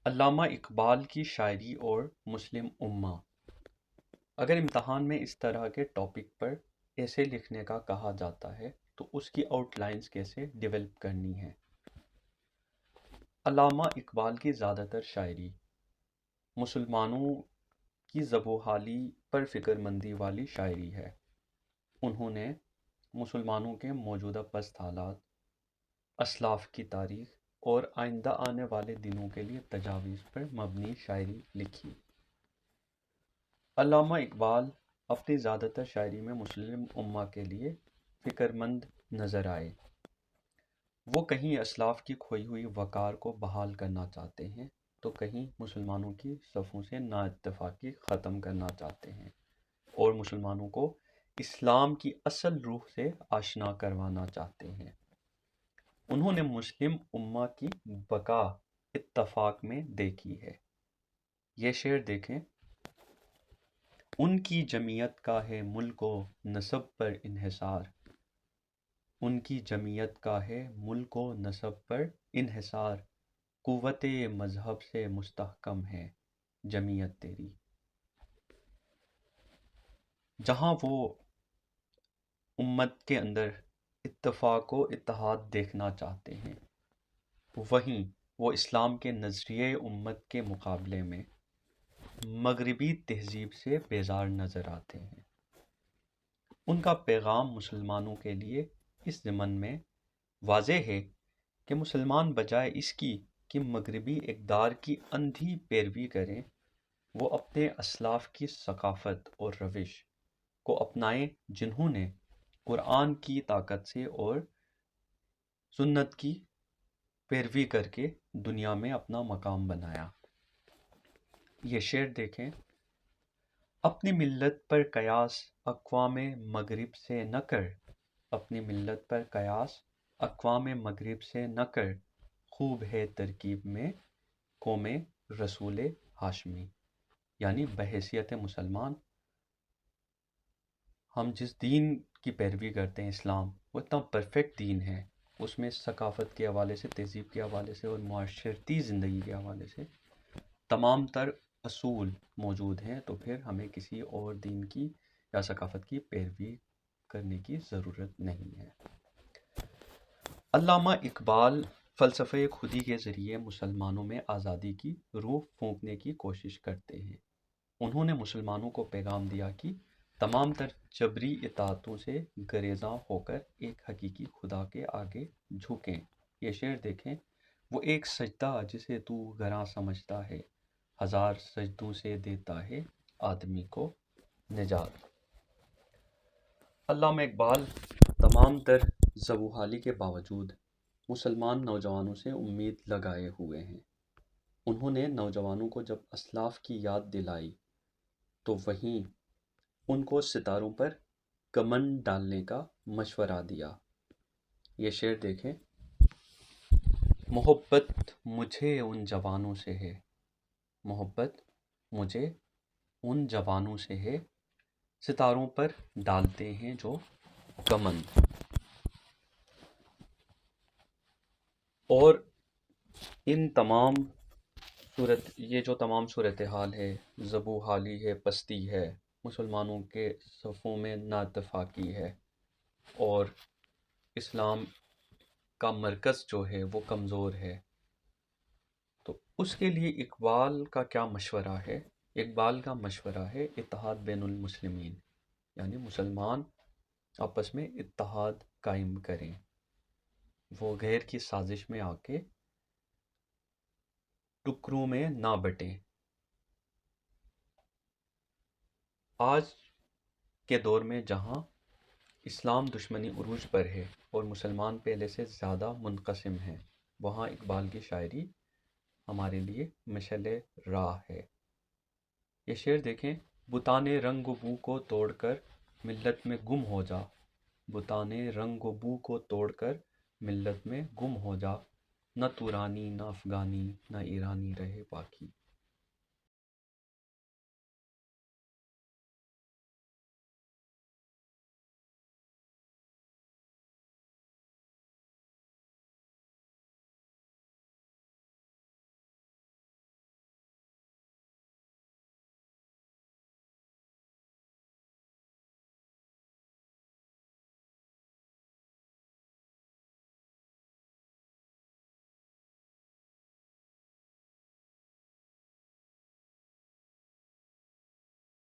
علامہ اقبال کی شاعری اور مسلم امہ۔ اگر امتحان میں اس طرح کے ٹاپک پر ایسے لکھنے کا کہا جاتا ہے تو اس کی آؤٹ لائنز کیسے ڈیولپ کرنی ہے؟ علامہ اقبال کی زیادہ تر شاعری مسلمانوں کی زبوں پر فکر مندی والی شاعری ہے۔ انہوں نے مسلمانوں کے موجودہ پست حالات، اسلاف کی تاریخ اور آئندہ آنے والے دنوں کے لیے تجاویز پر مبنی شاعری لکھی۔ علامہ اقبال اپنی زیادہ تر شاعری میں مسلم امہ کے لیے فکر مند نظر آئے۔ وہ کہیں اسلاف کی کھوئی ہوئی وقار کو بحال کرنا چاہتے ہیں تو کہیں مسلمانوں کی صفوں سے نا اتفاقی ختم کرنا چاہتے ہیں اور مسلمانوں کو اسلام کی اصل روح سے آشنا کروانا چاہتے ہیں۔ انہوں نے مسلم امہ کی بقا اتفاق میں دیکھی ہے۔ یہ شعر دیکھیں: ان کی جمعیت کا ہے ملک و نسب پر انحصار، ان کی جمعیت کا ہے ملک و نسب پر انحصار، قوت مذہب سے مستحکم ہے جمعیت تیری۔ جہاں وہ امت کے اندر اتفاق و اتحاد دیکھنا چاہتے ہیں، وہیں وہ اسلام کے نظریہ امت کے مقابلے میں مغربی تہذیب سے بیزار نظر آتے ہیں۔ ان کا پیغام مسلمانوں کے لیے اس ضمن میں واضح ہے کہ مسلمان بجائے اس کی کہ مغربی اقدار کی اندھی پیروی کریں، وہ اپنے اسلاف کی ثقافت اور روش کو اپنائیں جنہوں نے قرآن کی طاقت سے اور سنت کی پیروی کر کے دنیا میں اپنا مقام بنایا۔ یہ شعر دیکھیں: اپنی ملت پر قیاس اقوام مغرب سے نہ کر، اپنی ملت پر قیاس اقوام مغرب سے نہ کر، خوب ہے ترکیب میں قوم رسول ہاشمی۔ یعنی بحیثیت مسلمان ہم جس دین کی پیروی کرتے ہیں، اسلام، وہ اتنا پرفیکٹ دین ہے، اس میں ثقافت کے حوالے سے، تہذیب کے حوالے سے اور معاشرتی زندگی کے حوالے سے تمام تر اصول موجود ہیں، تو پھر ہمیں کسی اور دین کی یا ثقافت کی پیروی کرنے کی ضرورت نہیں ہے۔ علامہ اقبال فلسفہ خودی کے ذریعے مسلمانوں میں آزادی کی روح پھونکنے کی کوشش کرتے ہیں۔ انہوں نے مسلمانوں کو پیغام دیا کہ تمام تر جبری اطاعتوں سے گریزاں ہو کر ایک حقیقی خدا کے آگے جھکیں۔ یہ شعر دیکھیں: وہ ایک سجدہ جسے تو گراں سمجھتا ہے، ہزار سجدوں سے دیتا ہے آدمی کو نجات۔ علامہ اقبال تمام تر زبوں کے باوجود مسلمان نوجوانوں سے امید لگائے ہوئے ہیں۔ انہوں نے نوجوانوں کو جب اسلاف کی یاد دلائی تو وہیں ان کو ستاروں پر کمند ڈالنے کا مشورہ دیا۔ یہ شعر دیکھیں: محبت مجھے ان جوانوں سے ہے، محبت مجھے ان جوانوں سے ہے، ستاروں پر ڈالتے ہیں جو کمند۔ اور یہ جو تمام صورتحال ہے، زبوں حالی ہے، پستی ہے، مسلمانوں کے صفوں میں نا اتفاقی ہے اور اسلام کا مرکز جو ہے وہ کمزور ہے، تو اس کے لیے اقبال کا کیا مشورہ ہے؟ اقبال کا مشورہ ہے اتحاد بین المسلمین، یعنی مسلمان آپس میں اتحاد قائم کریں، وہ غیر کی سازش میں آ کے ٹکڑوں میں نہ بٹیں۔ آج کے دور میں جہاں اسلام دشمنی عروج پر ہے اور مسلمان پہلے سے زیادہ منقسم ہیں، وہاں اقبال کی شاعری ہمارے لیے مشعل راہ ہے۔ یہ شعر دیکھیں: بتانے رنگ و بو کو توڑ کر ملت میں گم ہو جا، بتانے رنگ و بو کو توڑ کر ملت میں گم ہو جا، نہ تورانی نہ افغانی نہ ایرانی رہے باقی۔